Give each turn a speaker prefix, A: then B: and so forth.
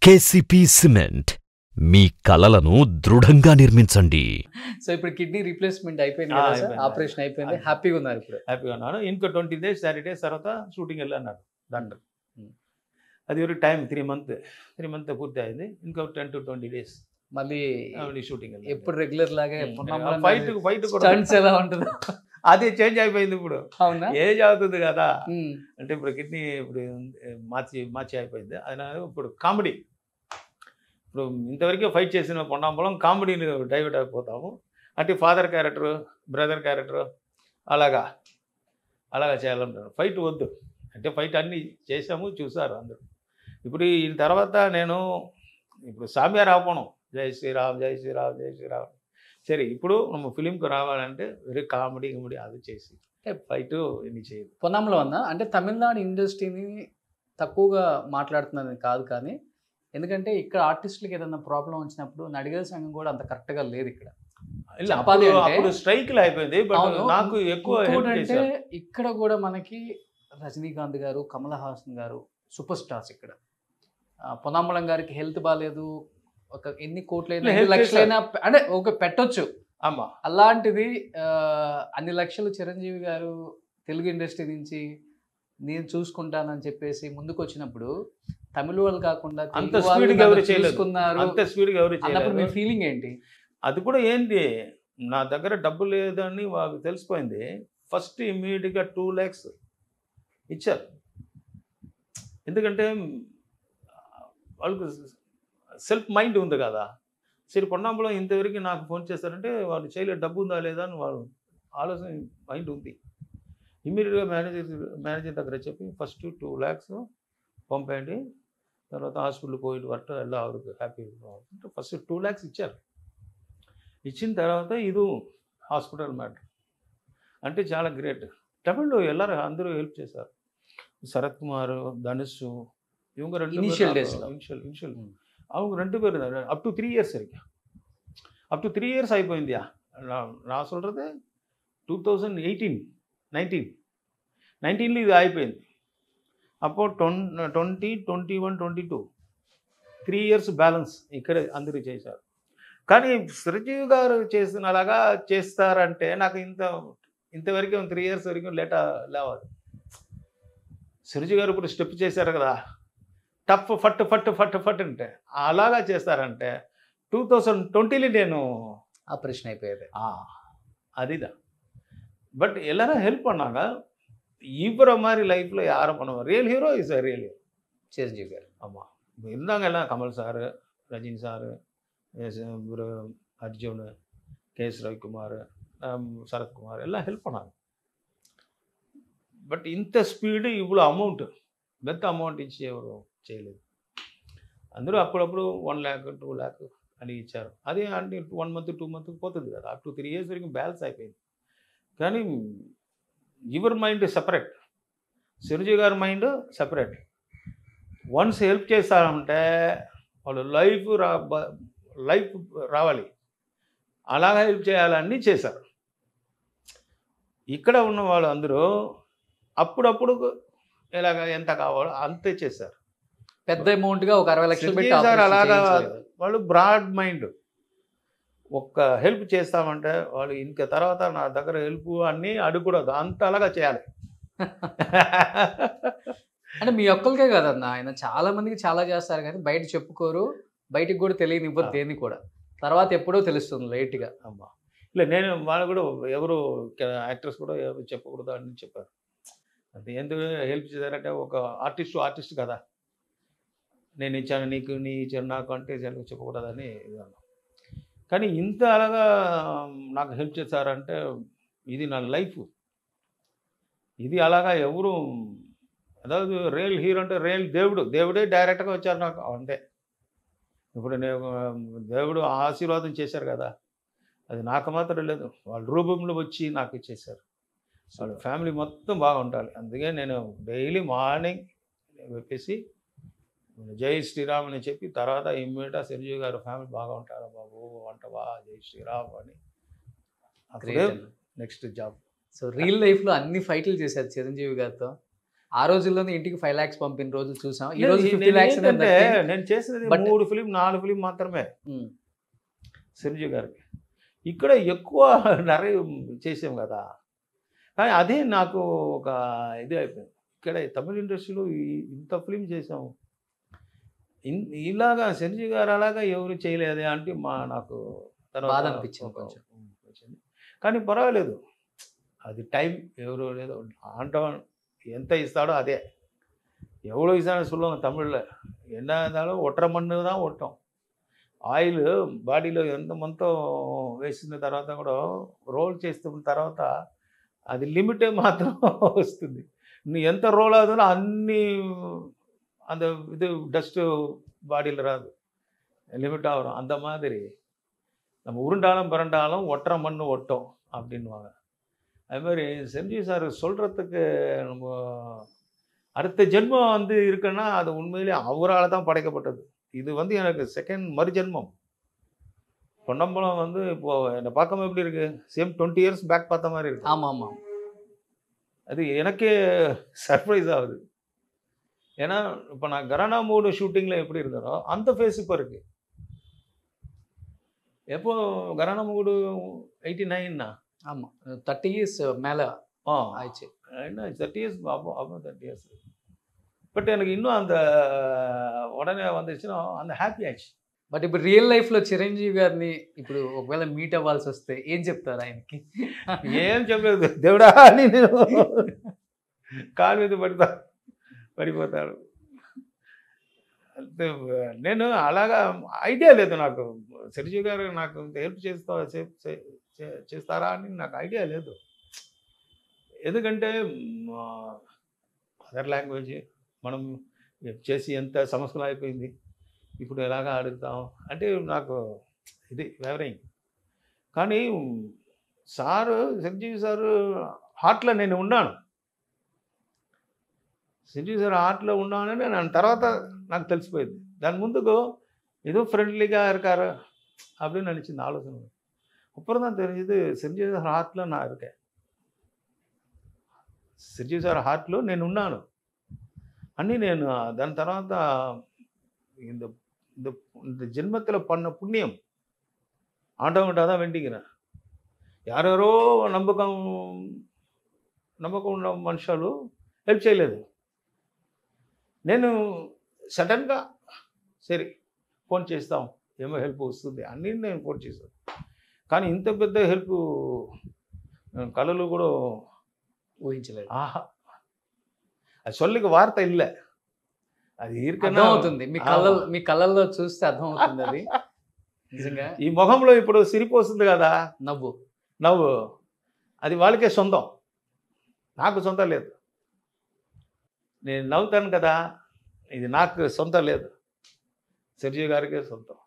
A: KCP cement మీ కలలను దృఢంగా నిర్మించండి.
B: So ఇప్పుడు కిడ్నీ రీప్లేస్మెంట్ అయిపోయింది కదా సార్, ఆపరేషన్ అయిపోయింది, హ్యాపీగా ఉన్నారు ఇప్పుడు?
C: హ్యాపీగా ఉన్నాను. ఇంకో 20 days 30 days తర్వాత షూటింగ్ వెళ్ళాను డాక్టర్. అది వరకు టైం 3 months పూర్తి అయింది. ఇంకో 10 to 20 days
B: మళ్ళీ
C: షూటింగ్ వెళ్ళాను.
B: ఎప్పుడు రెగ్యులర్ లాగే
C: ఫైట్
B: స్టంట్స్ ఎలా ఉంటుంది?
C: అది చేంజ్ అయిపోయింది ఇప్పుడు.
B: అవునా?
C: ఏజ్ అవుతుంది కదా, అంటే ఇప్పుడు కిడ్నీ ఇప్పుడు మార్చి అయిపోయింది. ఆయన ఇప్పుడు కామెడీ, ఇప్పుడు ఇంతవరకు ఫైట్ చేసిన పొన్నాంబలం కామెడీని డైవర్ట్ అయిపోతాము. అంటే ఫాదర్ క్యారెక్టర్, బ్రదర్ క్యారెక్టర్ అలాగా చేయాలంటారు. ఫైట్ వద్దు అంటే ఫైట్ అన్నీ చేసాము, చూసారు అందరూ. ఇప్పుడు ఈ తర్వాత నేను ఇప్పుడు సామ్యా రావడం, జై శ్రీరామ్ జై శ్రీరామ్ జై శ్రీరామ్. సరే ఇప్పుడు நம்ம ఫిలింకి రావాలంటే వెరీ కామెడీ అది చేసి ఫైట్ ఇన్ని చేయదు.
B: పొన్నంలో ఉందా అంటే తమిళనాడు ఇండస్ట్రీని తక్కువగా మాట్లాడుతున్నది కాదు, కానీ ఎందుకంటే ఇక్కడ ఆర్టిస్టులకి ఏదైనా ప్రాబ్లం వచ్చినప్పుడు నడిగల సంఘం కూడా అంత కరెక్ట్గా లేదు ఇక్కడ.
C: అప్పుడు స్ట్రైక్లు అయిపోయింది. బట్ నాకు ఎక్కువ
B: అంటే ఇక్కడ కూడా మనకి రజనీకాంత్ గారు, కమల్ హాసన్ గారు సూపర్ స్టార్స్. ఇక్కడ పొన్నాంబలం గారికి హెల్త్ బాగాలేదు, ఒక ఎన్ని కోట్లైనా లక్షలైనా అంటే ఒక పెట్టొచ్చు
C: అమ్మా.
B: అలాంటిది అన్ని లక్షలు చిరంజీవి గారు తెలుగు ఇండస్ట్రీ నుంచి నేను చూసుకుంటానని చెప్పేసి ముందుకు వచ్చినప్పుడు తమిళ వాళ్ళు కాకుండా
C: అంత స్పీడ్గా ఎవరు
B: చూసుకున్నారు. అన్నప్పుడు మీ ఫీలింగ్ ఏంటి?
C: అది కూడా ఏంటి, నా దగ్గర డబ్బు లేదని వాళ్ళకి తెలిసిపోయింది. ఫస్ట్ ఇమ్మీడియట్గా 2 lakhs ఇచ్చారు. ఎందుకంటే వాళ్ళకు సెల్ఫ్ మైండ్ ఉంది కదా. సరే పొన్నాంబలం ఇంతవరకు నాకు ఫోన్ చేస్తారంటే వాళ్ళు చేయలేదు, డబ్బు ఉందా లేదా అని వాళ్ళు ఆలోచన మైండ్ ఉంది. ఇమ్మీడియట్గా మేనేజర్ దగ్గర చెప్పి ఫస్ట్ 2 lakhs పంపేయండి, తర్వాత హాస్పిటల్ పోయి వరకు ఎలా అవరికి హ్యాపీ అంటే ఫస్ట్ 2 lakhs ఇచ్చారు. ఇచ్చిన తర్వాత ఇది హాస్పిటల్ మ్యాటర్ అంటే చాలా గ్రేట్. తమిళ్లో ಎಲ್ಲರೂ అందరూ హెల్ప్ చేశారు. శరత్ కుమార్, ధనుష్ இவங்க 2
B: ఇనిషియల్ డేస్
C: ఇనిషియల్ அவங்க 2 பேர் అప్ టు 3 years வரைக்கும் అప్ టు 3 years అయిపోయిందియా. நான் சொல்கிறது 2019 ఇది అయిపోయింది. అప్పుడు 20, 21, 22 3 years బ్యాలెన్స్ ఇక్కడ అందరూ చేశారు. కానీ చిరంజీవి గారు చేసిన అలాగా చేస్తారంటే నాకు ఇంతవరకు 3 years వరకు లేవాలి. చిరంజీవి గారు ఇప్పుడు స్టెప్ చేశారు కదా, టఫ్ ఫట్ ఫట్ ఫట్ ఫట్ అంటే అలాగా చేస్తారంటే 2020లో నేను
B: ఆపరేషన్ అయిపోయేది
C: அதுதான். பட் எல்லாரும் ஹெல்ப் பண்ணாங்க. இவரை மாதிரி லைஃப்பில் யாரும் பண்ணுவாங்க. Real hero is a real hero
B: Chiranjeevi గారు.
C: ஆமாம், இருந்தாங்க எல்லாம் கமல் சாரு, ரஜினி சாரு, இவர் அர்ஜுன், கேஎஸ் ரவிக்குமார், சரத்குமார் எல்லாம் ஹெல்ப் பண்ணாங்க. బట్ ఇంత స్పీడ్ ఇవ్వలో అమౌంట్ పెద్ద అమౌంట్ ఇచ్చి ఎవరు చేయలేదు. అందరూ అప్పుడప్పుడు 1 lakh 2 lakh అని ఇచ్చారు. అది అంటే 1 month 2 month పోతుంది కదా, అప్ టు 3 years వరకు బ్యాలెన్స్ అయిపోయింది. కానీ యువర్ మైండ్ సెపరేట్, చిరంజీవి గారి మైండ్ సెపరేట్. వన్స్ హెల్ప్ చేస్తారంటే వాళ్ళు లైఫ్ రావాలి, అలాగా హెల్ప్ చేయాలని చేశారు. ఇక్కడ ఉన్న వాళ్ళు అందరూ అప్పుడప్పుడు ఎలాగ ఎంత కావాలో అంతే చేశారు.
B: పెద్ద అమౌంట్గా ఒక 60 లక్షలు పెట్టి
C: అలాగా వాళ్ళు బ్రాడ్ మైండ్. ఒక్క హెల్ప్ చేస్తామంటే వాళ్ళు ఇంక తర్వాత నా దగ్గర హెల్ప్ అన్నీ అడగకూడదు, అంత అలాగా చేయాలి.
B: అంటే మీ ఒక్కరికే కదన్న, ఆయన చాలా మందికి చాలా చేస్తారు కానీ బయట చెప్పుకోరు, బయటికి కూడా తెలియనివ్వరు దేన్ని కూడా. తర్వాత ఎప్పుడో తెలుస్తుంది లేట్గా.
C: అమ్మా ఇలా నేను వాళ్ళు కూడా ఎవరు యాక్టర్స్ కూడా ఎవరు చెప్పకూడదు అని చెప్పారు. అంటే ఎందుకు హెల్ప్ చేశారంటే ఒక ఆర్టిస్ట్ కదా, నేను ఇచ్చాను నీకు, నీ ఇచ్చాను నాకు అంటే చెప్పకూడదని ఇదన్నా. కానీ ఇంత అలాగా నాకు హెల్ప్ చేశారంటే ఇది నా లైఫ్. ఇది అలాగా ఎవరు అதாவது రియల్ హీరో అంటే రియల్ దేవుడే డైరెక్ట్గా వచ్చారు నాకు అంతే. ఇప్పుడు నేను దేవుడు ఆశీర్వాదం చేశారు కదా, అది నాకు మాత్రం లేదు, వాళ్ళ రూపంలో వచ్చి నాకు ఇచ్చేసారు. వాళ్ళ ఫ్యామిలీ మొత్తం బాగుంటాలి. అందుకే నేను డైలీ మార్నింగ్ చెప్పేసి జై శ్రీరామ్ అని చెప్పి తర్వాత ఇమ్మీడియట్గా చిరంజీవి గారు ఫ్యామిలీ బాగా ఉంటారా బాబు అంటవా జై శ్రీరామ్ అని అప్పుడే నెక్స్ట్ జాబ్.
B: సో రియల్ లైఫ్లో అన్ని ఫైట్లు చేశారు చిరంజీవి గారితో. ఆ రోజుల్లోనే ఇంటికి 5 lakhs పంపిన రోజులు చూసాం. ఈ
C: నేను
B: రోజు 50 lakhs
C: ఏంటంటే నేను చేసినది
B: But-
C: 3 ఫిలిం 4 ఫిలిం మాత్రమే చిరంజీవి గారికి. ఇక్కడ ఎక్కువ நிறைய చేసాం కదా. కానీ అదే నాకు ఒక ఇది అయిపోయింది. ఇక్కడ తమిళ ఇండస్ట్రీలో ఇంత ఫిలిం చేసాం, ఇలాగా చిరంజీవి గారు అలాగా ఎవరు చేయలేదే అంటే నాకు
B: బాధ అనిపించింది కొంచెం.
C: వచ్చింది. కానీ పర్వాలేదు, అది టైం ఎవరు లేదో అంటాం, ఎంత ఇస్తాడో అదే. எவ்வளோ இசான சொல்லுவாங்க தமிழில், என்ன இருந்தாலும் ஒட்டுற மண்ணு தான் ஒட்டும். ఆయిల్ బాడీలో ఎంత మొత్తం వేసిన తర్వాత కూడా రోల్ చేస్తున్న తర్వాత అది లిమిటే మాత్రం వస్తుంది. నువ్వు ఎంత రోల్ అవుతుందో అన్ని அந்த இது டஸ்ட்டு பாடியில் ராது, லிமிட் ஆகும். அந்த மாதிரி நம்ம உருண்டாலும் பிறண்டாலும் ஒட்டுற மண் ஒட்டும் அப்படின்வாங்க. அது மாதிரி செஞ்சி சார் சொல்கிறதுக்கு நம்ம அடுத்த ஜென்மம் வந்து இருக்குன்னா அது உண்மையிலே அவரால் தான் படைக்கப்பட்டது. இது வந்து எனக்கு செகண்ட் மறுஜென்மம். பொன்னம்பலம் வந்து இப்போது என்னை பார்க்காம எப்படி இருக்குது, சேம் 20 years பேக் பார்த்த மாதிரி இருக்கு.
B: ஆமாம் ஆமாம்,
C: அது எனக்கே சர்ப்ரைஸ் ஆகுது. ஏன்னா இப்போ நான் கரானா மூடு ஷூட்டிங்கில் எப்படி இருந்தனோ அந்த ஃபேஸ் இப்போ இருக்குது. எப்போ கரானா மூடு 89னா
B: ஆமாம் 30 years மேலே ஆயிடுச்சு.
C: என்ன 30 years அப்போ 30 years. బట్ எனக்கு இன்னும் அந்த உடனே வந்துச்சுன்னா அந்த హ్యాపీ ఆయిடுச்சு.
B: బట్ ఇప్పుడు రియల్ లైఫ్లో చిరంజీవి గారిని ఇప్పుడు ఒకవేళ మీట్ అవ్వాల్సి వస్తే ఏం చెప్తారు ఆయనకి?
C: ఏం చెప్పలేదు, దేవుడా అని నేను కాలు మీద పడిపోతాడు. నేను అలాగా ఐడియా లేదు నాకు, చిరంజీవి గారు నాకు హెల్ప్ చేస్తారా అని నాకు ఐడియా లేదు. ఎందుకంటే అదర్ లాంగ్వేజ్ మనం చేసి ఎంత సంవత్సరాలు అయిపోయింది, ఇప్పుడు ఎలాగా అడుగుతాం అంటే నాకు ఇది వేవరింగ్. కానీ సారు చిరంజీవి సారు హార్ట్లో నేను ఉన్నాను, చిరంజీవి సార్ హార్ట్లో ఉన్నానని నేను తర్వాత నాకు తెలిసిపోయింది. దాని ముందుకు ఏదో ఫ్రెండ్లీగా இருக்காரு அப்படின்னு நினச்சிருந்த ஆலோசனை. அப்புறம் தான் தெரிஞ்சது చిరంజీవి సార్ హార్ట్లో నా இருக்கேன், చిరంజీవి సార్ హార్ట్లో నేను ఉన్నాను అని. నేను దాని తర్వాత இந்த இந்த ஜென்மத்தில் பண்ண புண்ணியம் ஆண்டவங்கிட்ட தான் வேண்டிக்கிறேன். யாரோ నమ్మకం ఉన్న మనుషులు హెల్ప్ చేయలేదు. నేను సడన్గా సరే ఫోన్ చేస్తాం, ఏమో హెల్ప్ వస్తుంది అన్నీ నేను ఫోన్ చేశాను. కానీ ఇంత పెద్ద హెల్ప్ కళలు కూడా
B: ఊహించలేదు.
C: ఆహా, అది சொல்லிக்கு వార్త இல்லை, అది
B: అర్థం అవుతుంది. మీ కళ్ళల్లో చూస్తే అర్థం అవుతుంది అది నిజంగా.
C: ఈ మొహంలో ఇప్పుడు సిరిపు వస్తుంది కదా, నవ్వు అది వాళ్ళకే సొంతం, నాకు సొంతం లేదు. నేను నవ్వుతాను కదా, ఇది నాకు సొంతం లేదు, చిరంజీవి గారికే సొంతం.